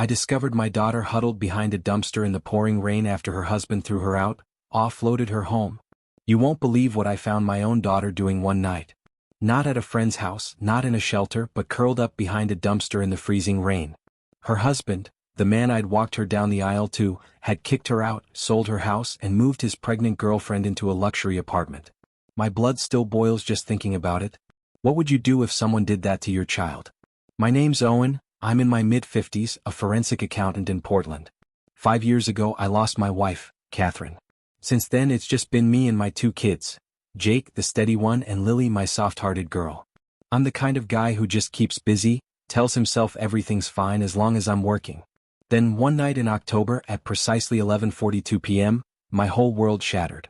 I discovered my daughter huddled behind a dumpster in the pouring rain after her husband threw her out, offloaded her home. You won't believe what I found my own daughter doing one night. Not at a friend's house, not in a shelter, but curled up behind a dumpster in the freezing rain. Her husband, the man I'd walked her down the aisle to, had kicked her out, sold her house, and moved his pregnant girlfriend into a luxury apartment. My blood still boils just thinking about it. What would you do if someone did that to your child? My name's Owen, I'm in my mid-50s, a forensic accountant in Portland. 5 years ago I lost my wife, Catherine. Since then it's just been me and my 2 kids, Jake, the steady one, and Lily, my soft-hearted girl. I'm the kind of guy who just keeps busy, tells himself everything's fine as long as I'm working. Then one night in October at precisely 11:42 p.m., my whole world shattered.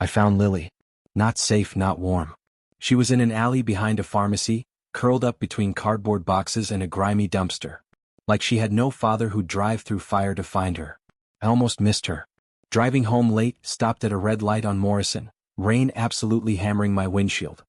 I found Lily. Not safe, not warm. She was in an alley behind a pharmacy, curled up between cardboard boxes and a grimy dumpster. Like she had no father who'd drive through fire to find her. I almost missed her. Driving home late, stopped at a red light on Morrison, rain absolutely hammering my windshield.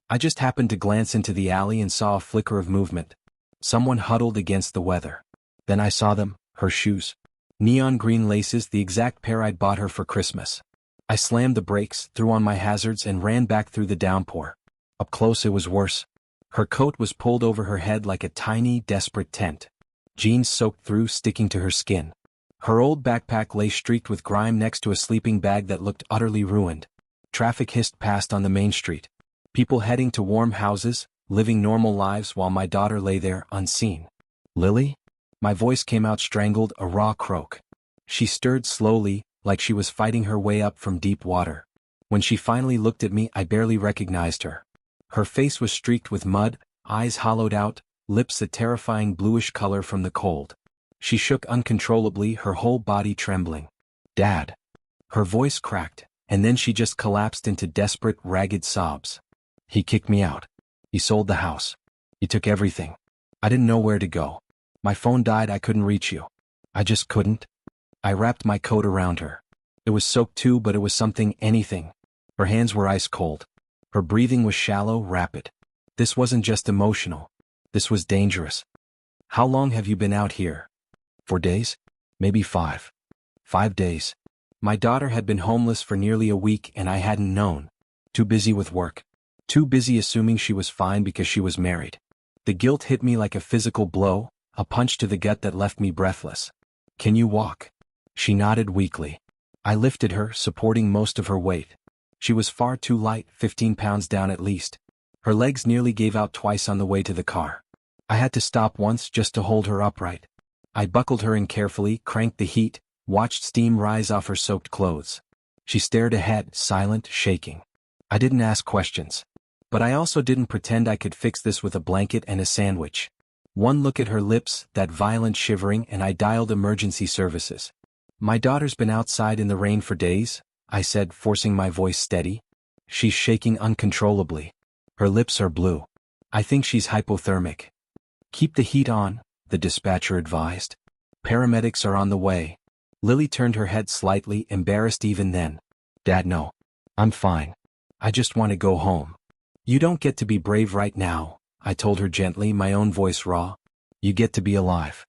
I just happened to glance into the alley and saw a flicker of movement. Someone huddled against the weather. Then I saw them, her shoes. Neon green laces, the exact pair I'd bought her for Christmas. I slammed the brakes, threw on my hazards, and ran back through the downpour. Up close it was worse. Her coat was pulled over her head like a tiny, desperate tent. Jeans soaked through, sticking to her skin. Her old backpack lay streaked with grime next to a sleeping bag that looked utterly ruined. Traffic hissed past on the main street. People heading to warm houses, living normal lives while my daughter lay there, unseen. Lily? My voice came out strangled, a raw croak. She stirred slowly, like she was fighting her way up from deep water. When she finally looked at me, I barely recognized her. Her face was streaked with mud, eyes hollowed out, lips a terrifying bluish color from the cold. She shook uncontrollably, her whole body trembling. Dad. Her voice cracked, and then she just collapsed into desperate, ragged sobs. He kicked me out. He sold the house. He took everything. I didn't know where to go. My phone died, I couldn't reach you. I just couldn't. I wrapped my coat around her. It was soaked too, but it was anything. Her hands were ice cold. Her breathing was shallow, rapid. This wasn't just emotional. This was dangerous. How long have you been out here? 4 days? Maybe 5. 5 days. My daughter had been homeless for nearly a week and I hadn't known. Too busy with work. Too busy assuming she was fine because she was married. The guilt hit me like a physical blow, a punch to the gut that left me breathless. Can you walk? She nodded weakly. I lifted her, supporting most of her weight. She was far too light, 15 pounds down at least. Her legs nearly gave out twice on the way to the car. I had to stop once just to hold her upright. I buckled her in carefully, cranked the heat, watched steam rise off her soaked clothes. She stared ahead, silent, shaking. I didn't ask questions. But I also didn't pretend I could fix this with a blanket and a sandwich. One look at her lips, that violent shivering, and I dialed emergency services. My daughter's been outside in the rain for days, I said, forcing my voice steady. She's shaking uncontrollably. Her lips are blue. I think she's hypothermic. Keep the heat on, the dispatcher advised. Paramedics are on the way. Lily turned her head slightly, embarrassed even then. Dad, no. I'm fine. I just want to go home. You don't get to be brave right now, I told her gently, my own voice raw. You get to be alive.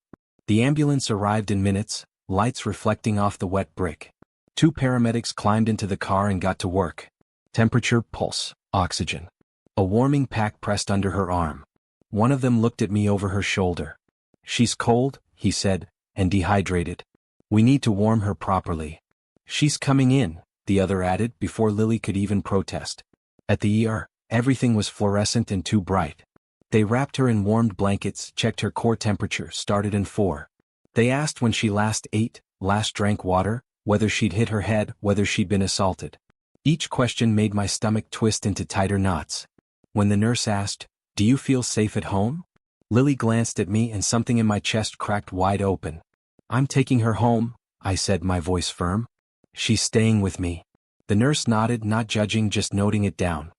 The ambulance arrived in minutes, lights reflecting off the wet brick. 2 paramedics climbed into the car and got to work. Temperature, pulse, oxygen. A warming pack pressed under her arm. One of them looked at me over her shoulder. She's cold, he said, and dehydrated. We need to warm her properly. She's coming in, the other added before Lily could even protest. At the ER, everything was fluorescent and too bright. They wrapped her in warmed blankets, checked her core temperature, started in 4. They asked when she last ate, last drank water, whether she'd hit her head, whether she'd been assaulted. Each question made my stomach twist into tighter knots. When the nurse asked, "Do you feel safe at home?" Lily glanced at me and something in my chest cracked wide open. "I'm taking her home," I said, my voice firm. "She's staying with me." The nurse nodded, not judging, just noting it down.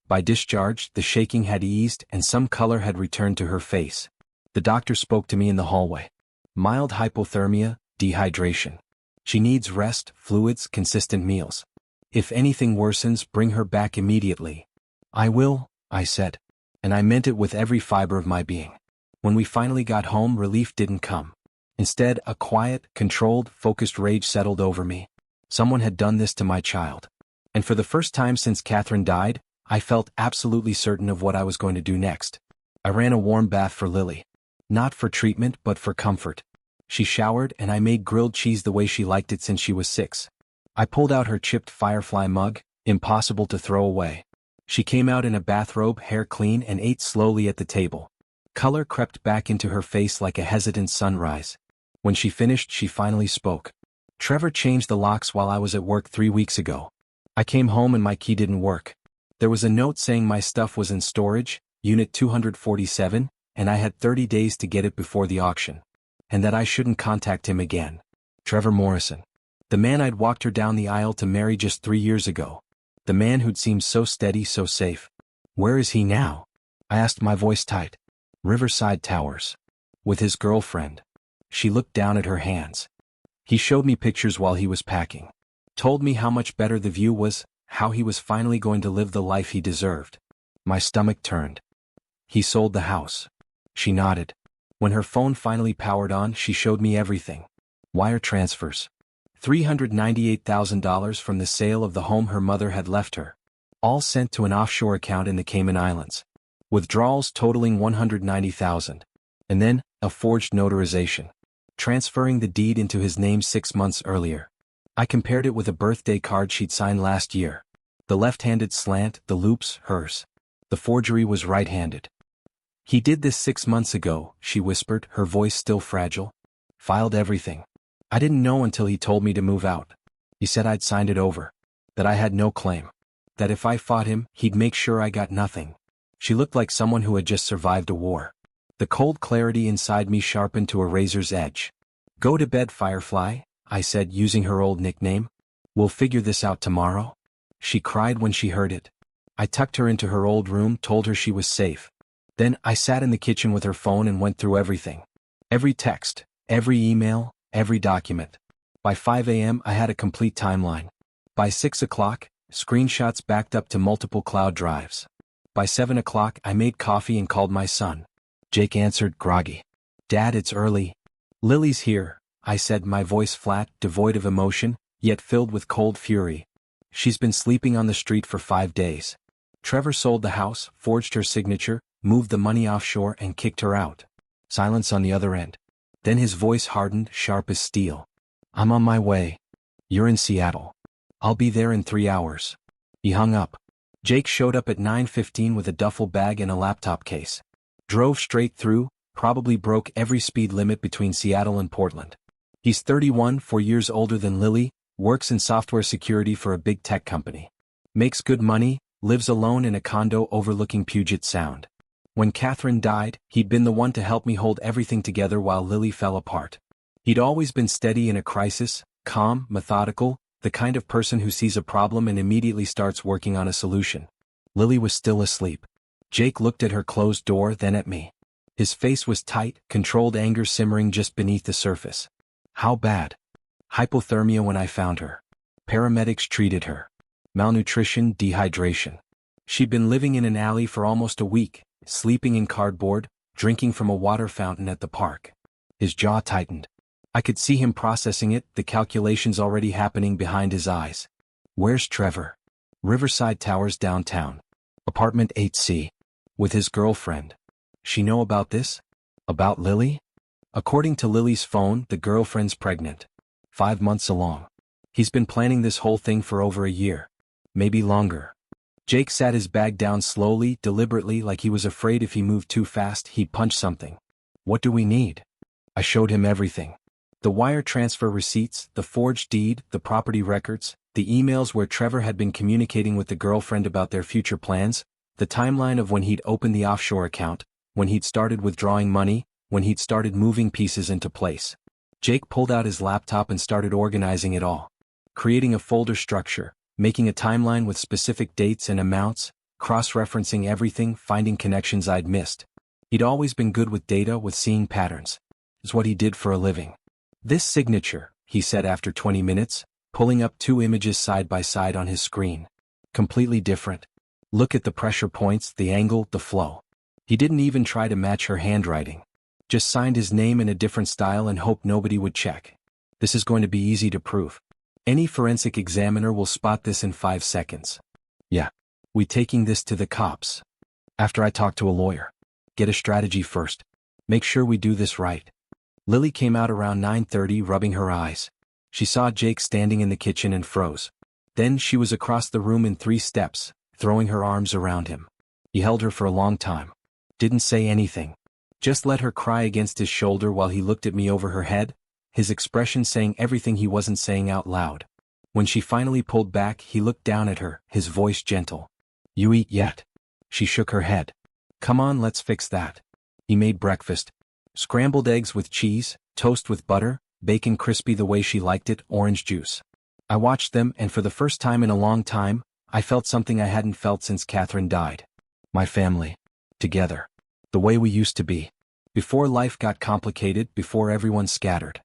By discharge, the shaking had eased and some color had returned to her face. The doctor spoke to me in the hallway. Mild hypothermia, dehydration. She needs rest, fluids, consistent meals. If anything worsens, bring her back immediately. I will, I said. And I meant it with every fiber of my being. When we finally got home, relief didn't come. Instead, a quiet, controlled, focused rage settled over me. Someone had done this to my child. And for the first time since Catherine died, I felt absolutely certain of what I was going to do next. I ran a warm bath for Lily. Not for treatment, but for comfort. She showered, and I made grilled cheese the way she liked it since she was 6. I pulled out her chipped Firefly mug, impossible to throw away. She came out in a bathrobe, hair clean, and ate slowly at the table. Color crept back into her face like a hesitant sunrise. When she finished, she finally spoke. Trevor changed the locks while I was at work 3 weeks ago. I came home and my key didn't work. There was a note saying my stuff was in storage, Unit 247, and I had 30 days to get it before the auction. And that I shouldn't contact him again. Trevor Morrison. The man I'd walked her down the aisle to marry just 3 years ago. The man who'd seemed so steady, so safe. Where is he now? I asked, my voice tight. Riverside Towers. With his girlfriend. She looked down at her hands. He showed me pictures while he was packing. Told me how much better the view was, how he was finally going to live the life he deserved. My stomach turned. He sold the house. She nodded. When her phone finally powered on, she showed me everything. Wire transfers. $398,000 from the sale of the home her mother had left her. All sent to an offshore account in the Cayman Islands. Withdrawals totaling $190,000. And then, a forged notarization. Transferring the deed into his name 6 months earlier. I compared it with a birthday card she'd signed last year. The left-handed slant, the loops, hers. The forgery was right-handed. He did this 6 months ago, she whispered, her voice still fragile. Filed everything. I didn't know until he told me to move out. He said I'd signed it over. That I had no claim. That if I fought him, he'd make sure I got nothing. She looked like someone who had just survived a war. The cold clarity inside me sharpened to a razor's edge. Go to bed, Firefly, I said, using her old nickname. We'll figure this out tomorrow. She cried when she heard it. I tucked her into her old room, told her she was safe. Then I sat in the kitchen with her phone and went through everything. Every text, every email, every document. By 5 a.m. I had a complete timeline. By 6 o'clock, screenshots backed up to multiple cloud drives. By 7 o'clock I made coffee and called my son. Jake answered, groggy. Dad, it's early. Lily's here, I said, my voice flat, devoid of emotion, yet filled with cold fury. She's been sleeping on the street for 5 days. Trevor sold the house, forged her signature, moved the money offshore and kicked her out. Silence on the other end. Then his voice hardened, sharp as steel. I'm on my way. You're in Seattle. I'll be there in 3 hours. He hung up. Jake showed up at 9:15 with a duffel bag and a laptop case. Drove straight through, probably broke every speed limit between Seattle and Portland. He's 31, 4 years older than Lily, works in software security for a big tech company. Makes good money, lives alone in a condo overlooking Puget Sound. When Catherine died, he'd been the one to help me hold everything together while Lily fell apart. He'd always been steady in a crisis, calm, methodical, the kind of person who sees a problem and immediately starts working on a solution. Lily was still asleep. Jake looked at her closed door, then at me. His face was tight, controlled anger simmering just beneath the surface. How bad? Hypothermia when I found her. Paramedics treated her. Malnutrition, dehydration. She'd been living in an alley for almost a week, sleeping in cardboard, drinking from a water fountain at the park. His jaw tightened. I could see him processing it, the calculations already happening behind his eyes. Where's Trevor? Riverside Towers downtown. Apartment 8C. With his girlfriend. She know about this? About Lily? According to Lily's phone, the girlfriend's pregnant. 5 months along. He's been planning this whole thing for over a year. Maybe longer. Jake sat his bag down slowly, deliberately, like he was afraid if he moved too fast, he'd punch something. What do we need? I showed him everything. The wire transfer receipts, the forged deed, the property records, the emails where Trevor had been communicating with the girlfriend about their future plans, the timeline of when he'd opened the offshore account, when he'd started withdrawing money, when he'd started moving pieces into place. Jake pulled out his laptop and started organizing it all. Creating a folder structure, making a timeline with specific dates and amounts, cross-referencing everything, finding connections I'd missed. He'd always been good with data, with seeing patterns. It's what he did for a living. This signature, he said after 20 minutes, pulling up 2 images side by side on his screen. Completely different. Look at the pressure points, the angle, the flow. He didn't even try to match her handwriting. Just signed his name in a different style and hoped nobody would check. This is going to be easy to prove. Any forensic examiner will spot this in 5 seconds. Yeah. We taking this to the cops. After I talk to a lawyer. Get a strategy first. Make sure we do this right. Lily came out around 9:30 rubbing her eyes. She saw Jake standing in the kitchen and froze. Then she was across the room in 3 steps, throwing her arms around him. He held her for a long time. Didn't say anything. Just let her cry against his shoulder while he looked at me over her head, his expression saying everything he wasn't saying out loud. When she finally pulled back, he looked down at her, his voice gentle. You eat yet? She shook her head. Come on, let's fix that. He made breakfast. Scrambled eggs with cheese, toast with butter, bacon crispy the way she liked it, orange juice. I watched them, and for the first time in a long time, I felt something I hadn't felt since Catherine died. My family. Together. The way we used to be. Before life got complicated, before everyone scattered.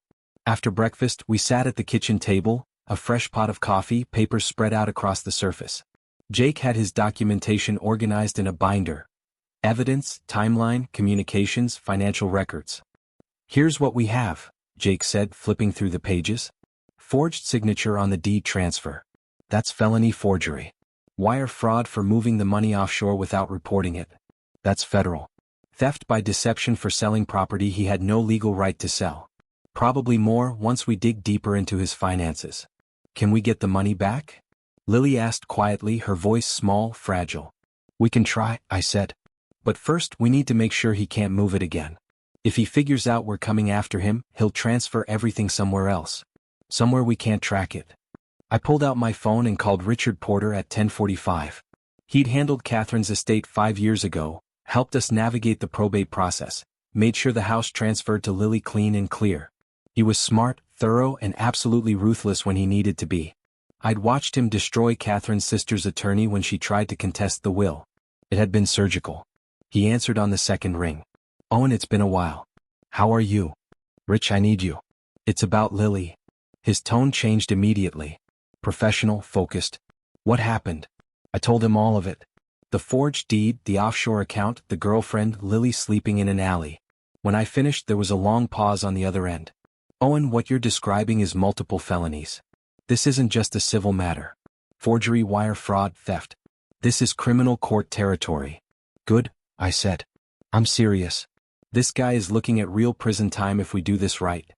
After breakfast, we sat at the kitchen table, a fresh pot of coffee, papers spread out across the surface. Jake had his documentation organized in a binder. Evidence, timeline, communications, financial records. Here's what we have, Jake said, flipping through the pages. Forged signature on the deed transfer. That's felony forgery. Wire fraud for moving the money offshore without reporting it. That's federal. Theft by deception for selling property he had no legal right to sell. Probably more once we dig deeper into his finances. Can we get the money back? Lily asked quietly, her voice small, fragile. We can try, I said. But first we need to make sure he can't move it again. If he figures out we're coming after him, he'll transfer everything somewhere else. Somewhere we can't track it. I pulled out my phone and called Richard Porter at 10:45. He'd handled Catherine's estate 5 years ago, helped us navigate the probate process, made sure the house transferred to Lily clean and clear. He was smart, thorough, and absolutely ruthless when he needed to be. I'd watched him destroy Catherine's sister's attorney when she tried to contest the will. It had been surgical. He answered on the second ring. Owen, it's been a while. How are you? Rich, I need you. It's about Lily. His tone changed immediately. Professional, focused. What happened? I told him all of it. The forged deed, the offshore account, the girlfriend, Lily sleeping in an alley. When I finished, there was a long pause on the other end. Owen, what you're describing is multiple felonies. This isn't just a civil matter. Forgery, wire fraud, theft. This is criminal court territory. Good, I said. I'm serious. This guy is looking at real prison time if we do this right.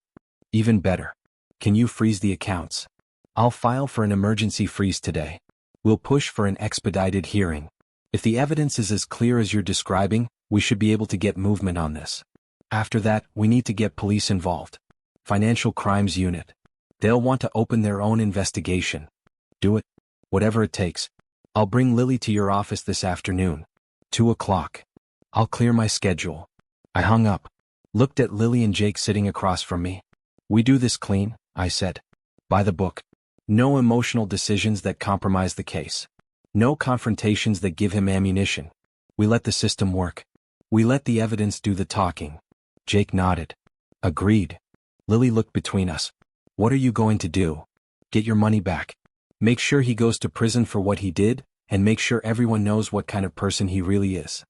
Even better. Can you freeze the accounts? I'll file for an emergency freeze today. We'll push for an expedited hearing. If the evidence is as clear as you're describing, we should be able to get movement on this. After that, we need to get police involved. Financial Crimes Unit. They'll want to open their own investigation. Do it. Whatever it takes. I'll bring Lily to your office this afternoon. 2 o'clock. I'll clear my schedule. I hung up. Looked at Lily and Jake sitting across from me. We do this clean, I said. By the book. No emotional decisions that compromise the case. No confrontations that give him ammunition. We let the system work. We let the evidence do the talking. Jake nodded. Agreed. Lily looked between us. What are you going to do? Get your money back. Make sure he goes to prison for what he did, and make sure everyone knows what kind of person he really is.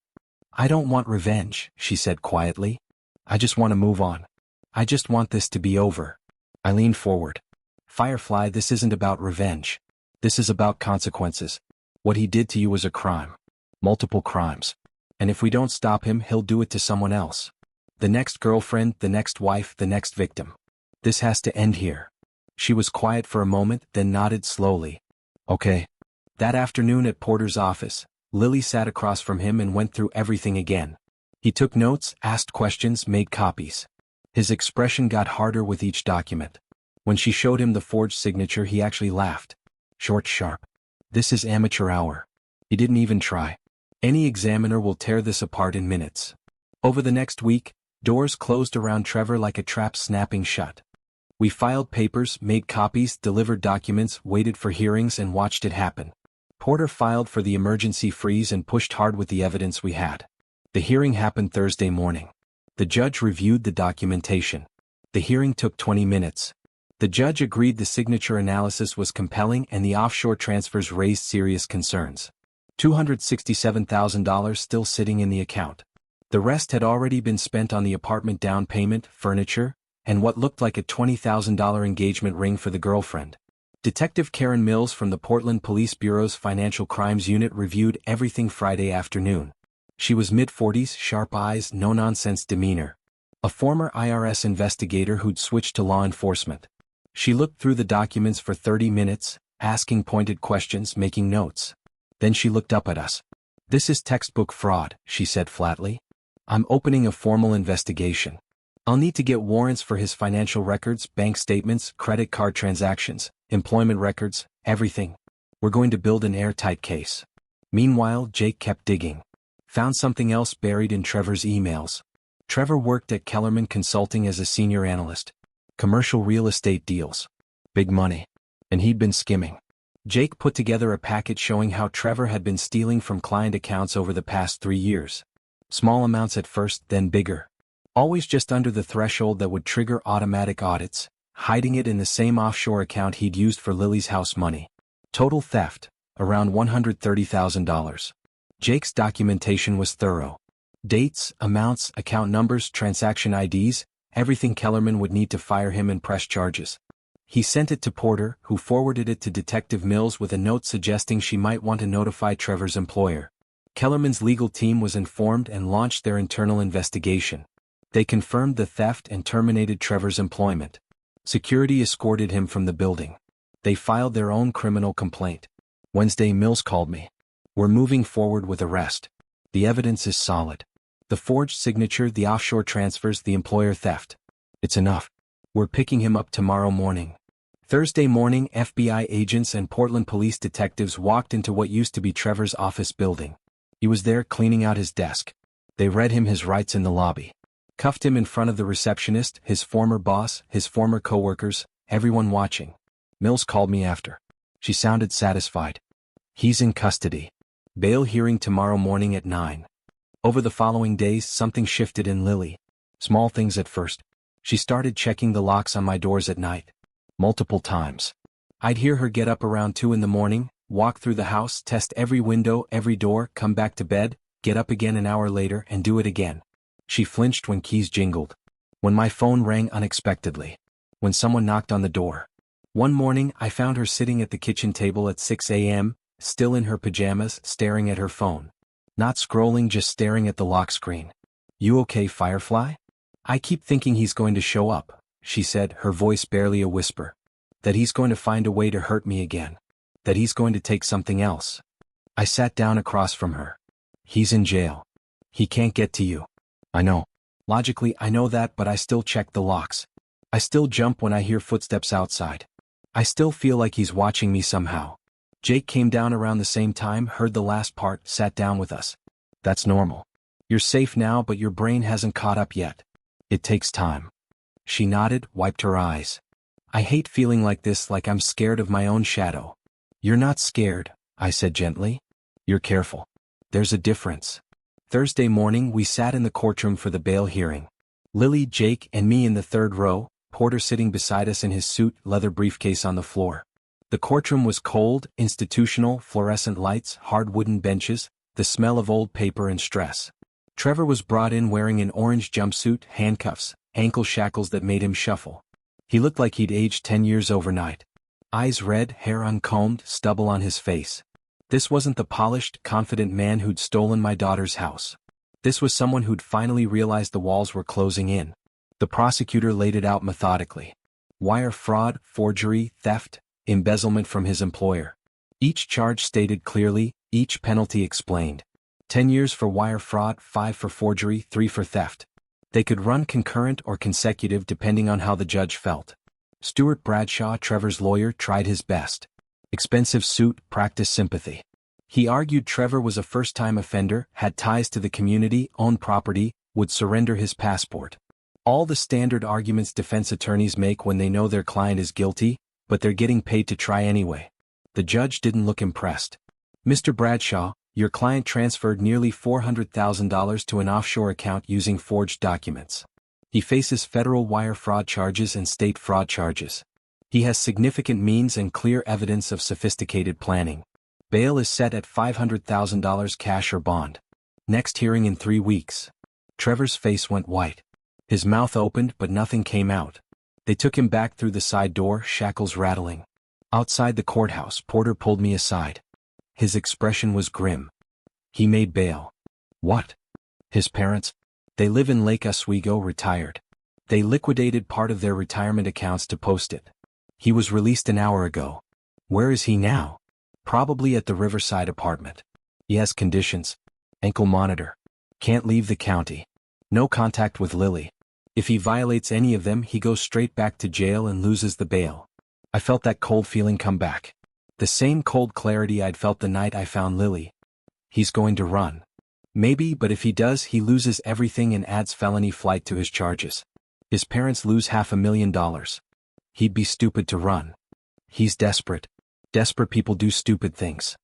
I don't want revenge, she said quietly. I just want to move on. I just want this to be over. I leaned forward. Firefly, this isn't about revenge. This is about consequences. What he did to you was a crime. Multiple crimes. And if we don't stop him, he'll do it to someone else. The next girlfriend, the next wife, the next victim. This has to end here. She was quiet for a moment, then nodded slowly. Okay. That afternoon at Porter's office, Lily sat across from him and went through everything again. He took notes, asked questions, made copies. His expression got harder with each document. When she showed him the forged signature, he actually laughed. Short, sharp. This is amateur hour. He didn't even try. Any examiner will tear this apart in minutes. Over the next week, doors closed around Trevor like a trap snapping shut. We filed papers, made copies, delivered documents, waited for hearings, and watched it happen. Porter filed for the emergency freeze and pushed hard with the evidence we had. The hearing happened Thursday morning. The judge reviewed the documentation. The hearing took 20 minutes. The judge agreed the signature analysis was compelling and the offshore transfers raised serious concerns. $267,000 still sitting in the account. The rest had already been spent on the apartment down payment, furniture, and what looked like a $20,000 engagement ring for the girlfriend. Detective Karen Mills from the Portland Police Bureau's Financial Crimes Unit reviewed everything Friday afternoon. She was mid-40s, sharp eyes, no-nonsense demeanor. A former IRS investigator who'd switched to law enforcement. She looked through the documents for 30 minutes, asking pointed questions, making notes. Then she looked up at us. "This is textbook fraud," she said flatly. "I'm opening a formal investigation. I'll need to get warrants for his financial records, bank statements, credit card transactions, employment records, everything. We're going to build an airtight case." Meanwhile, Jake kept digging. Found something else buried in Trevor's emails. Trevor worked at Kellerman Consulting as a senior analyst. Commercial real estate deals. Big money. And he'd been skimming. Jake put together a package showing how Trevor had been stealing from client accounts over the past 3 years. Small amounts at first, then bigger. Always just under the threshold that would trigger automatic audits, hiding it in the same offshore account he'd used for Lily's house money. Total theft, around $130,000. Jake's documentation was thorough. Dates, amounts, account numbers, transaction IDs, everything Kellerman would need to fire him and press charges. He sent it to Porter, who forwarded it to Detective Mills with a note suggesting she might want to notify Trevor's employer. Kellerman's legal team was informed and launched their internal investigation. They confirmed the theft and terminated Trevor's employment. Security escorted him from the building. They filed their own criminal complaint. Wednesday, Mills called me. "We're moving forward with arrest. The evidence is solid. The forged signature, the offshore transfers, the employer theft. It's enough. We're picking him up tomorrow morning." Thursday morning, FBI agents and Portland police detectives walked into what used to be Trevor's office building. He was there cleaning out his desk. They read him his rights in the lobby. Cuffed him in front of the receptionist, his former boss, his former coworkers, everyone watching. Mills called me after. She sounded satisfied. "He's in custody. Bail hearing tomorrow morning at 9. Over the following days, something shifted in Lily. Small things at first. She started checking the locks on my doors at night. Multiple times. I'd hear her get up around 2 in the morning, walk through the house, test every window, every door, come back to bed, get up again an hour later and do it again. She flinched when keys jingled. When my phone rang unexpectedly. When someone knocked on the door. One morning, I found her sitting at the kitchen table at 6 a.m., still in her pajamas, staring at her phone. Not scrolling, just staring at the lock screen. "You okay, Firefly?" "I keep thinking he's going to show up," she said, her voice barely a whisper. "That he's going to find a way to hurt me again. That he's going to take something else." I sat down across from her. "He's in jail. He can't get to you." "I know. Logically, I know that, but I still check the locks. I still jump when I hear footsteps outside. I still feel like he's watching me somehow." Jake came down around the same time, heard the last part, sat down with us. "That's normal. You're safe now, but your brain hasn't caught up yet. It takes time." She nodded, wiped her eyes. "I hate feeling like this, like I'm scared of my own shadow." "You're not scared," I said gently. "You're careful. There's a difference." Thursday morning, we sat in the courtroom for the bail hearing. Lily, Jake, and me in the third row, Porter sitting beside us in his suit, leather briefcase on the floor. The courtroom was cold, institutional, fluorescent lights, hard wooden benches, the smell of old paper and stress. Trevor was brought in wearing an orange jumpsuit, handcuffs, ankle shackles that made him shuffle. He looked like he'd aged 10 years overnight. Eyes red, hair uncombed, stubble on his face. This wasn't the polished, confident man who'd stolen my daughter's house. This was someone who'd finally realized the walls were closing in. The prosecutor laid it out methodically. Wire fraud, forgery, theft, embezzlement from his employer. Each charge stated clearly, each penalty explained. 10 years for wire fraud, 5 for forgery, 3 for theft. They could run concurrent or consecutive depending on how the judge felt. Stuart Bradshaw, Trevor's lawyer, tried his best. Expensive suit, practiced sympathy. He argued Trevor was a first-time offender, had ties to the community, owned property, would surrender his passport. All the standard arguments defense attorneys make when they know their client is guilty, but they're getting paid to try anyway. The judge didn't look impressed. "Mr. Bradshaw, your client transferred nearly $400,000 to an offshore account using forged documents. He faces federal wire fraud charges and state fraud charges. He has significant means and clear evidence of sophisticated planning. Bail is set at $500,000 cash or bond. Next hearing in 3 weeks." Trevor's face went white. His mouth opened but nothing came out. They took him back through the side door, shackles rattling. Outside the courthouse, Porter pulled me aside. His expression was grim. He made bail. What? His parents? They live in Lake Oswego, retired. They liquidated part of their retirement accounts to post it. He was released an hour ago. Where is he now? Probably at the Riverside apartment. He has conditions. Ankle monitor. Can't leave the county. No contact with Lily. If he violates any of them, he goes straight back to jail and loses the bail. I felt that cold feeling come back. The same cold clarity I'd felt the night I found Lily. He's going to run. Maybe, but if he does, he loses everything and adds felony flight to his charges. His parents lose $500,000. He'd be stupid to run. He's desperate. Desperate people do stupid things.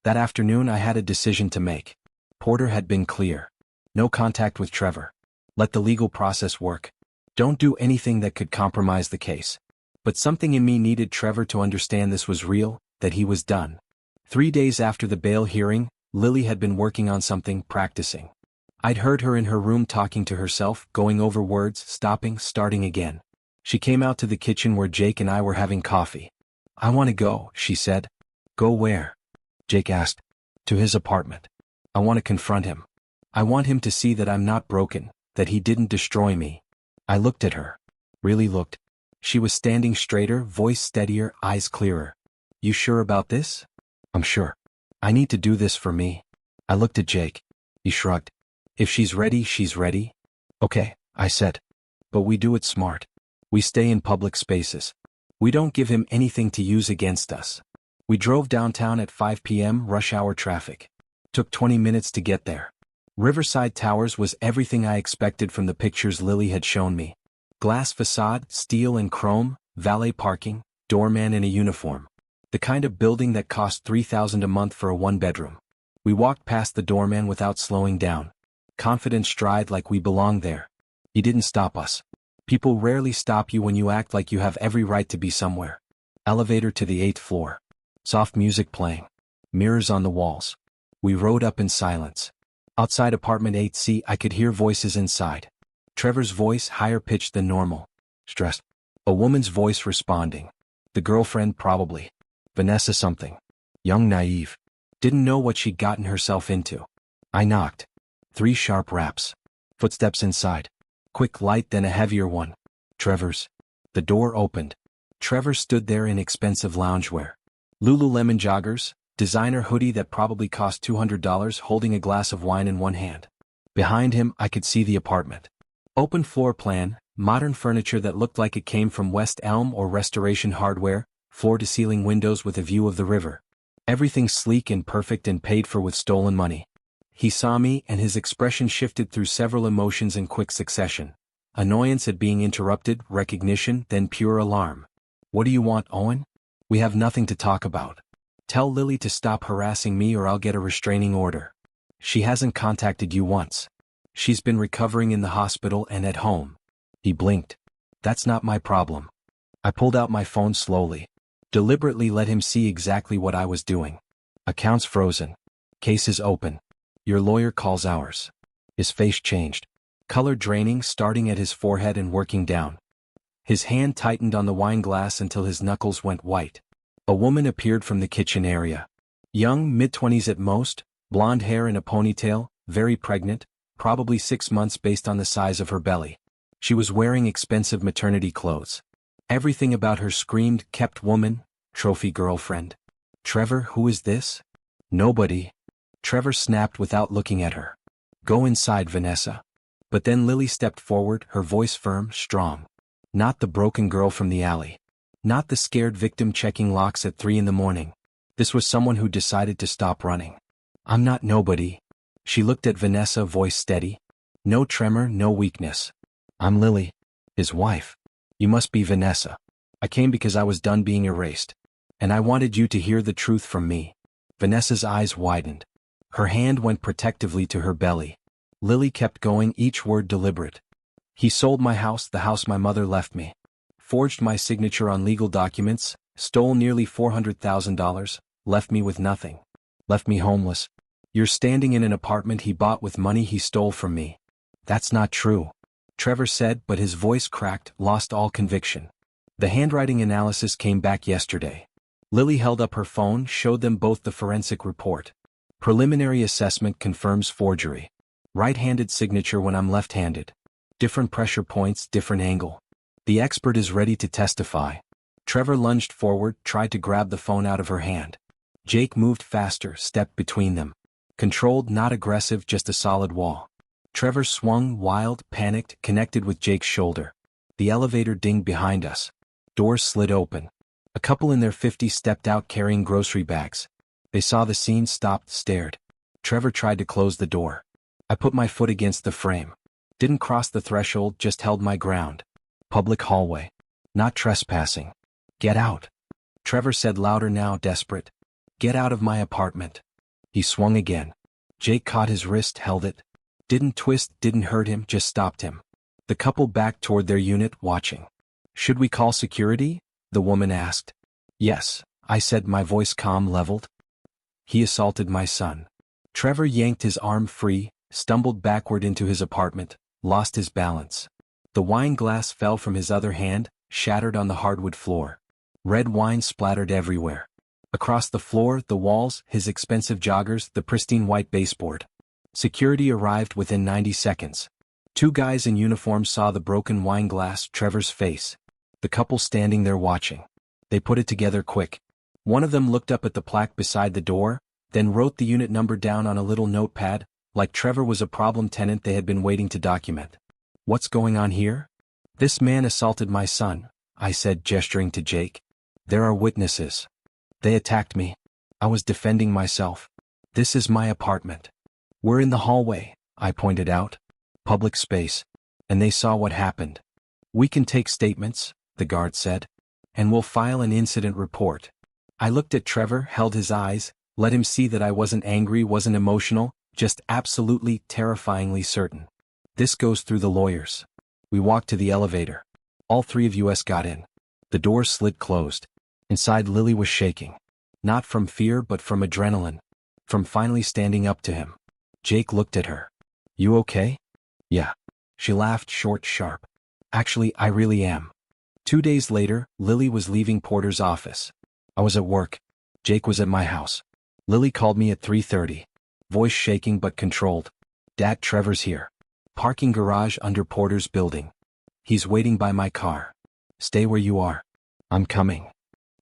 That afternoon I had a decision to make. Porter had been clear. No contact with Trevor. Let the legal process work. Don't do anything that could compromise the case. But something in me needed Trevor to understand this was real, that he was done. 3 days after the bail hearing, Lily had been working on something, practicing. I'd heard her in her room talking to herself, going over words, stopping, starting again. She came out to the kitchen where Jake and I were having coffee. I want to go, she said. Go where? Jake asked. To his apartment. I want to confront him. I want him to see that I'm not broken, that he didn't destroy me. I looked at her. Really looked. She was standing straighter, voice steadier, eyes clearer. You sure about this? I'm sure. I need to do this for me. I looked at Jake. He shrugged. If she's ready, she's ready. Okay, I said. But we do it smart. We stay in public spaces. We don't give him anything to use against us. We drove downtown at 5 p.m. rush hour traffic. Took 20 minutes to get there. Riverside Towers was everything I expected from the pictures Lily had shown me. Glass facade, steel and chrome, valet parking, doorman in a uniform. The kind of building that cost $3,000 a month for a one-bedroom. We walked past the doorman without slowing down. Confident stride like we belonged there. He didn't stop us. People rarely stop you when you act like you have every right to be somewhere. Elevator to the 8th floor. Soft music playing. Mirrors on the walls. We rode up in silence. Outside apartment 8C, I could hear voices inside. Trevor's voice higher pitched than normal. Stressed. A woman's voice responding. The girlfriend probably. Vanessa something. Young naive. Didn't know what she'd gotten herself into. I knocked. 3 sharp raps. Footsteps inside. Quick light then a heavier one. Trevor's. The door opened. Trevor stood there in expensive loungewear. Lululemon joggers, designer hoodie that probably cost $200, holding a glass of wine in one hand. Behind him I could see the apartment. Open floor plan, modern furniture that looked like it came from West Elm or Restoration Hardware, floor-to-ceiling windows with a view of the river. Everything sleek and perfect and paid for with stolen money. He saw me and his expression shifted through several emotions in quick succession. Annoyance at being interrupted, recognition, then pure alarm. What do you want, Owen? We have nothing to talk about. Tell Lily to stop harassing me or I'll get a restraining order. She hasn't contacted you once. She's been recovering in the hospital and at home. He blinked. That's not my problem. I pulled out my phone slowly. Deliberately let him see exactly what I was doing. Accounts frozen. Case is open. Your lawyer calls ours. His face changed. Color draining, starting at his forehead and working down. His hand tightened on the wine glass until his knuckles went white. A woman appeared from the kitchen area. Young, mid-20s at most, blonde hair in a ponytail, very pregnant, probably 6 months based on the size of her belly. She was wearing expensive maternity clothes. Everything about her screamed, kept woman, trophy girlfriend. Trevor, who is this? Nobody. Trevor snapped without looking at her. Go inside, Vanessa. But then Lily stepped forward, her voice firm, strong. Not the broken girl from the alley. Not the scared victim checking locks at 3 a.m. This was someone who decided to stop running. I'm not nobody. She looked at Vanessa, voice steady. No tremor, no weakness. I'm Lily. His wife. You must be Vanessa. I came because I was done being erased. And I wanted you to hear the truth from me. Vanessa's eyes widened. Her hand went protectively to her belly. Lily kept going, each word deliberate. He sold my house, the house my mother left me. Forged my signature on legal documents, stole nearly $400,000, left me with nothing. Left me homeless. You're standing in an apartment he bought with money he stole from me. That's not true, Trevor said, but his voice cracked, lost all conviction. The handwriting analysis came back yesterday. Lily held up her phone, showed them both the forensic report. Preliminary assessment confirms forgery. Right-handed signature when I'm left-handed. Different pressure points, different angle. The expert is ready to testify. Trevor lunged forward, tried to grab the phone out of her hand. Jake moved faster, stepped between them. Controlled, not aggressive, just a solid wall. Trevor swung, wild, panicked, connected with Jake's shoulder. The elevator dinged behind us. Doors slid open. A couple in their 50s stepped out carrying grocery bags. They saw the scene, stopped, stared. Trevor tried to close the door. I put my foot against the frame. Didn't cross the threshold, just held my ground. Public hallway. Not trespassing. Get out. Trevor said louder now, desperate. Get out of my apartment. He swung again. Jake caught his wrist, held it. Didn't twist, didn't hurt him, just stopped him. The couple backed toward their unit, watching. Should we call security? The woman asked. Yes, I said, my voice calm, leveled. He assaulted my son. Trevor yanked his arm free, stumbled backward into his apartment, lost his balance. The wine glass fell from his other hand, shattered on the hardwood floor. Red wine splattered everywhere. Across the floor, the walls, his expensive joggers, the pristine white baseboard. Security arrived within 90 seconds. Two guys in uniform saw the broken wine glass, Trevor's face. The couple standing there watching. They put it together quick. One of them looked up at the plaque beside the door, then wrote the unit number down on a little notepad, like Trevor was a problem tenant they had been waiting to document. What's going on here? This man assaulted my son, I said, gesturing to Jake. There are witnesses. They attacked me. I was defending myself. This is my apartment. We're in the hallway, I pointed out. Public space. And they saw what happened. We can take statements, the guard said. And we'll file an incident report. I looked at Trevor, held his eyes, let him see that I wasn't angry, wasn't emotional, just absolutely, terrifyingly certain. This goes through the lawyers. We walked to the elevator. All three of us got in. The doors slid closed. Inside, Lily was shaking. Not from fear but from adrenaline. From finally standing up to him. Jake looked at her. You okay? Yeah. She laughed, short, sharp. Actually, I really am. 2 days later, Lily was leaving Porter's office. I was at work. Jake was at my house. Lily called me at 3:30. Voice shaking but controlled. Dad, Trevor's here. Parking garage under Porter's building. He's waiting by my car. Stay where you are. I'm coming.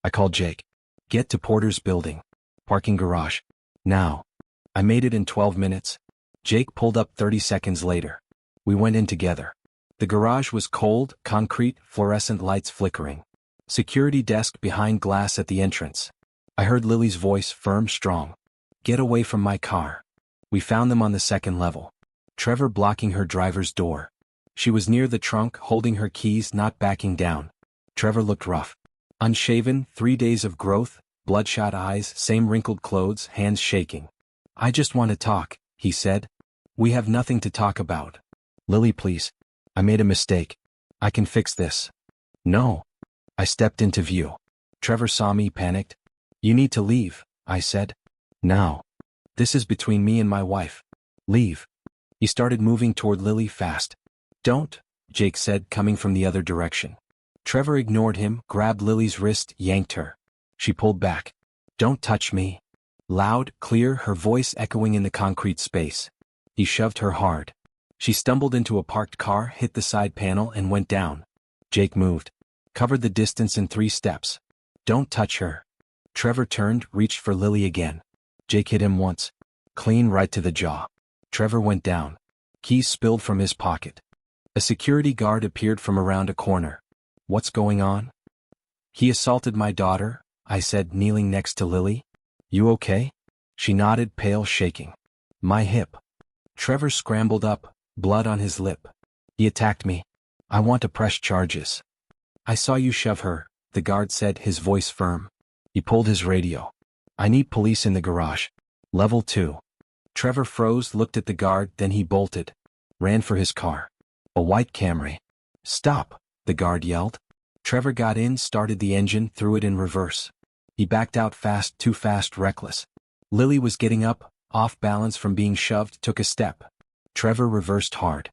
I called Jake. Get to Porter's building. Parking garage. Now. I made it in 12 minutes. Jake pulled up 30 seconds later. We went in together. The garage was cold, concrete, fluorescent lights flickering. Security desk behind glass at the entrance. I heard Lily's voice, firm, strong. Get away from my car. We found them on the second level. Trevor blocking her driver's door. She was near the trunk, holding her keys, not backing down. Trevor looked rough. Unshaven, 3 days of growth, bloodshot eyes, same wrinkled clothes, hands shaking. I just want to talk, he said. We have nothing to talk about. Lily, please. I made a mistake. I can fix this. No. I stepped into view. Trevor saw me, panicked. You need to leave, I said. Now. This is between me and my wife. Leave. He started moving toward Lily fast. Don't, Jake said, coming from the other direction. Trevor ignored him, grabbed Lily's wrist, yanked her. She pulled back. Don't touch me. Loud, clear, her voice echoing in the concrete space. He shoved her hard. She stumbled into a parked car, hit the side panel, and went down. Jake moved. Covered the distance in 3 steps. Don't touch her. Trevor turned, reached for Lily again. Jake hit him once. Clean right to the jaw. Trevor went down. Keys spilled from his pocket. A security guard appeared from around a corner. What's going on? He assaulted my daughter, I said, kneeling next to Lily. You okay? She nodded, pale, shaking. My hip. Trevor scrambled up, blood on his lip. He attacked me. I want to press charges. I saw you shove her, the guard said, his voice firm. He pulled his radio. I need police in the garage. Level 2. Trevor froze, looked at the guard, then he bolted. Ran for his car. A white Camry. Stop, the guard yelled. Trevor got in, started the engine, threw it in reverse. He backed out fast, too fast, reckless. Lily was getting up, off balance from being shoved, took a step. Trevor reversed hard.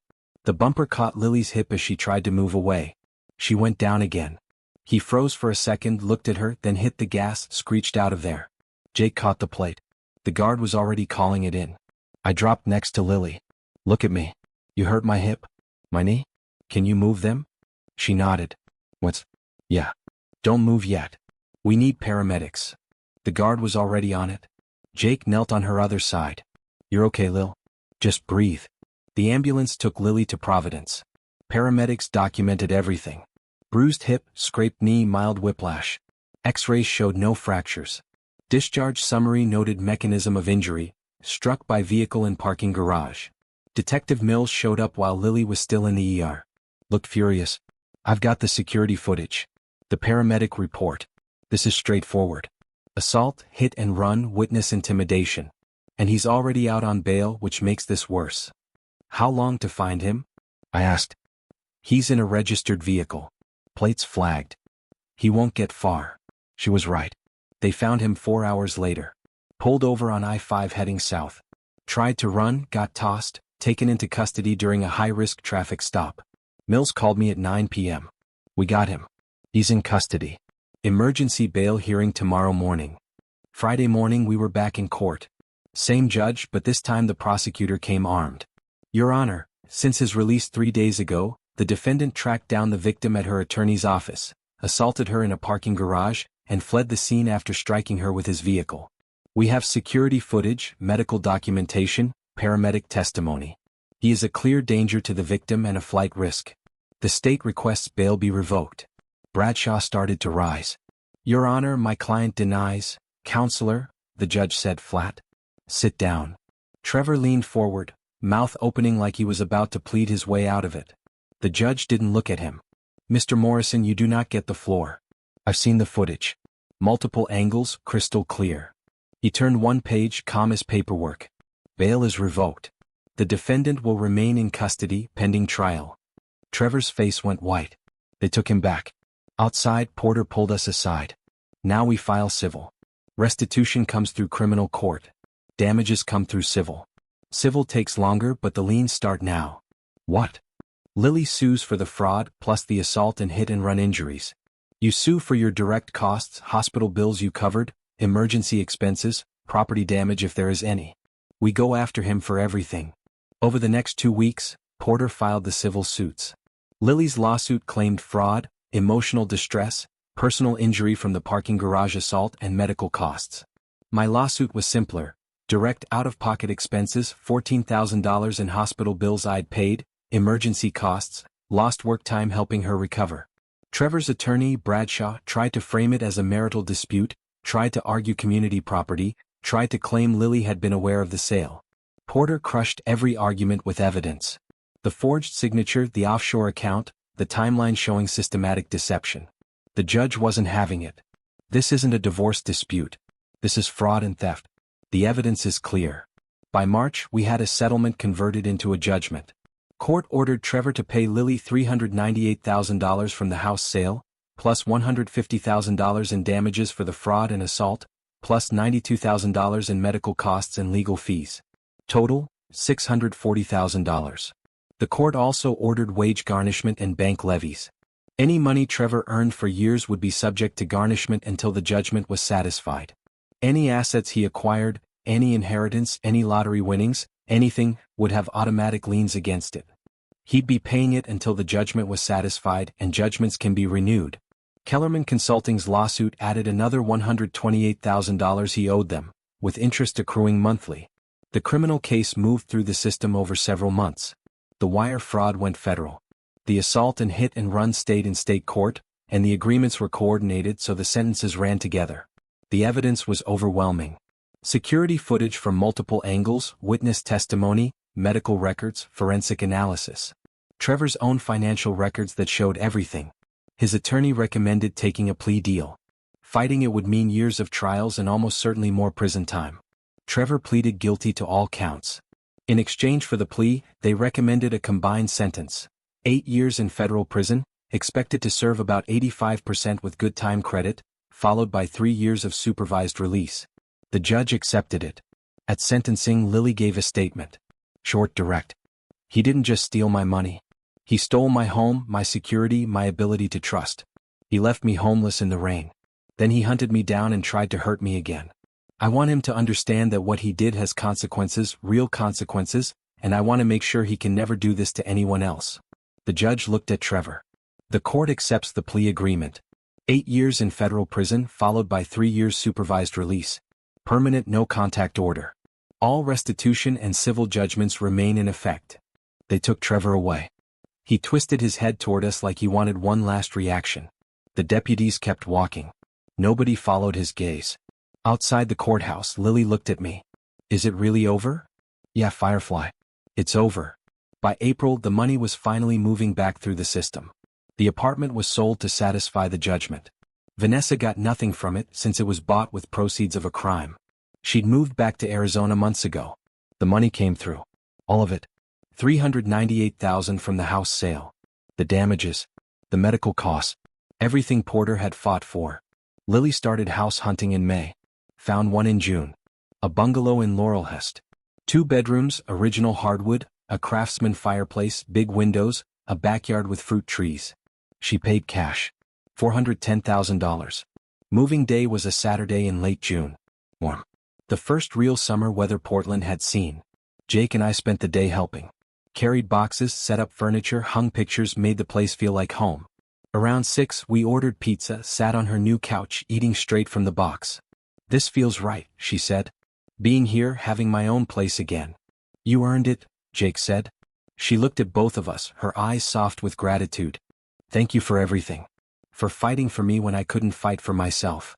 The bumper caught Lily's hip as she tried to move away. She went down again. He froze for a second, looked at her, then hit the gas, screeched out of there. Jake caught the plate. The guard was already calling it in. I dropped next to Lily. Look at me. You hurt my hip? My knee? Can you move them? She nodded. What's? Yeah. Don't move yet. We need paramedics. The guard was already on it. Jake knelt on her other side. You're okay, Lil? Just breathe. The ambulance took Lily to Providence. Paramedics documented everything. Bruised hip, scraped knee, mild whiplash. X-rays showed no fractures. Discharge summary noted mechanism of injury, struck by vehicle in parking garage. Detective Mills showed up while Lily was still in the ER. Looked furious. I've got the security footage. The paramedic report. This is straightforward. Assault, hit and run, witness intimidation. And he's already out on bail, which makes this worse. How long to find him? I asked. He's in a registered vehicle. Plates flagged. He won't get far. She was right. They found him 4 hours later. Pulled over on I-5 heading south. Tried to run, got tossed, taken into custody during a high-risk traffic stop. Mills called me at 9 p.m. We got him. He's in custody. Emergency bail hearing tomorrow morning. Friday morning we were back in court. Same judge, but this time the prosecutor came armed. Your Honor, since his release 3 days ago, the defendant tracked down the victim at her attorney's office, assaulted her in a parking garage, and fled the scene after striking her with his vehicle. We have security footage, medical documentation, paramedic testimony. He is a clear danger to the victim and a flight risk. The state requests bail be revoked. Bradshaw started to rise. Your Honor, my client denies. Counselor, the judge said flat. Sit down. Trevor leaned forward, mouth opening like he was about to plead his way out of it. The judge didn't look at him. Mr. Morrison, you do not get the floor. I've seen the footage. Multiple angles, crystal clear. He turned one page, calm as paperwork. Bail is revoked. The defendant will remain in custody pending trial. Trevor's face went white. They took him back. Outside, Porter pulled us aside. Now we file civil. Restitution comes through criminal court. Damages come through civil. Civil takes longer, but the liens start now. What? Lily sues for the fraud plus the assault and hit-and-run injuries. You sue for your direct costs, hospital bills you covered, emergency expenses, property damage if there is any. We go after him for everything. Over the next 2 weeks, Porter filed the civil suits. Lily's lawsuit claimed fraud, emotional distress, personal injury from the parking garage assault and medical costs. My lawsuit was simpler. Direct out-of-pocket expenses, $14,000 in hospital bills I'd paid, emergency costs, lost work time helping her recover. Trevor's attorney, Bradshaw, tried to frame it as a marital dispute, tried to argue community property, tried to claim Lily had been aware of the sale. Porter crushed every argument with evidence. The forged signature, the offshore account, the timeline showing systematic deception. The judge wasn't having it. This isn't a divorce dispute. This is fraud and theft. The evidence is clear. By March, we had a settlement converted into a judgment. Court ordered Trevor to pay Lily $398,000 from the house sale, plus $150,000 in damages for the fraud and assault, plus $92,000 in medical costs and legal fees. Total, $640,000. The court also ordered wage garnishment and bank levies. Any money Trevor earned for years would be subject to garnishment until the judgment was satisfied. Any assets he acquired, any inheritance, any lottery winnings, anything, would have automatic liens against it. He'd be paying it until the judgment was satisfied, and judgments can be renewed. Kellerman Consulting's lawsuit added another $128,000 he owed them, with interest accruing monthly. The criminal case moved through the system over several months. The wire fraud went federal. The assault and hit and run stayed in state court, and the agreements were coordinated so the sentences ran together. The evidence was overwhelming. Security footage from multiple angles, witness testimony, medical records, forensic analysis. Trevor's own financial records that showed everything. His attorney recommended taking a plea deal. Fighting it would mean years of trials and almost certainly more prison time. Trevor pleaded guilty to all counts. In exchange for the plea, they recommended a combined sentence. 8 years in federal prison, expected to serve about 85% with good time credit, followed by 3 years of supervised release. The judge accepted it. At sentencing, Lily gave a statement. Short, direct. He didn't just steal my money. He stole my home, my security, my ability to trust. He left me homeless in the rain. Then he hunted me down and tried to hurt me again. I want him to understand that what he did has consequences, real consequences, and I want to make sure he can never do this to anyone else." The judge looked at Trevor. "The court accepts the plea agreement. 8 years in federal prison followed by 3 years supervised release. Permanent no-contact order. All restitution and civil judgments remain in effect." They took Trevor away. He twisted his head toward us like he wanted one last reaction. The deputies kept walking. Nobody followed his gaze. Outside the courthouse, Lily looked at me. "Is it really over?" "Yeah, Firefly. It's over." By April, the money was finally moving back through the system. The apartment was sold to satisfy the judgment. Vanessa got nothing from it since it was bought with proceeds of a crime. She'd moved back to Arizona months ago. The money came through. All of it. $398,000 from the house sale. The damages. The medical costs. Everything Porter had fought for. Lily started house hunting in May. Found one in June. A bungalow in Laurelhurst. 2 bedrooms, original hardwood, a craftsman fireplace, big windows, a backyard with fruit trees. She paid cash. $410,000. Moving day was a Saturday in late June. Warm. The first real summer weather Portland had seen. Jake and I spent the day helping. Carried boxes, set up furniture, hung pictures, made the place feel like home. Around 6, we ordered pizza, sat on her new couch, eating straight from the box. "This feels right," she said. "Being here, having my own place again." "You earned it," Jake said. She looked at both of us, her eyes soft with gratitude. "Thank you for everything. For fighting for me when I couldn't fight for myself."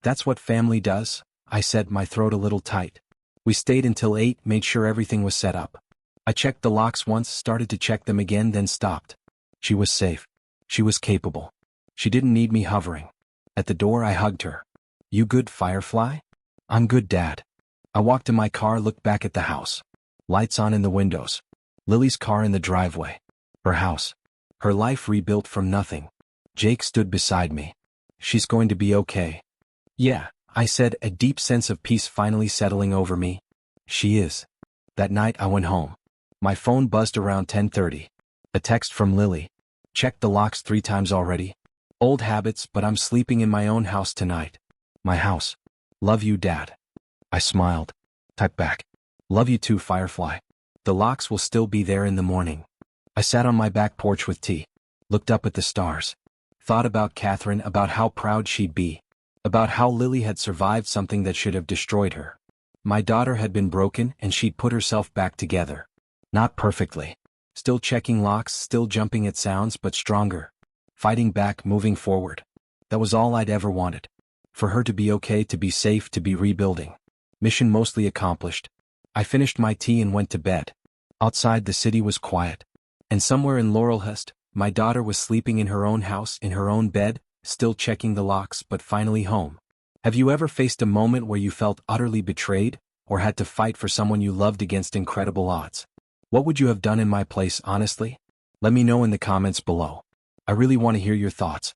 "That's what family does," I said, my throat a little tight. We stayed until 8, made sure everything was set up. I checked the locks once, started to check them again, then stopped. She was safe. She was capable. She didn't need me hovering. At the door I hugged her. "You good, Firefly?" "I'm good, Dad." I walked to my car, looked back at the house. Lights on in the windows. Lily's car in the driveway. Her house. Her life rebuilt from nothing. Jake stood beside me. "She's going to be okay." "Yeah," I said, a deep sense of peace finally settling over me. "She is." That night I went home. My phone buzzed around 10:30. A text from Lily. "Checked the locks 3 times already. Old habits, but I'm sleeping in my own house tonight. My house. Love you, Dad." I smiled. Typed back. "Love you too, Firefly. The locks will still be there in the morning." I sat on my back porch with tea. Looked up at the stars. Thought about Catherine, about how proud she'd be. About how Lily had survived something that should have destroyed her. My daughter had been broken and she'd put herself back together. Not perfectly. Still checking locks, still jumping at sounds, but stronger. Fighting back, moving forward. That was all I'd ever wanted. For her to be okay, to be safe, to be rebuilding. Mission mostly accomplished. I finished my tea and went to bed. Outside the city was quiet. And somewhere in Laurelhurst, my daughter was sleeping in her own house, in her own bed, still checking the locks, but finally home. Have you ever faced a moment where you felt utterly betrayed, or had to fight for someone you loved against incredible odds? What would you have done in my place, honestly? Let me know in the comments below. I really want to hear your thoughts.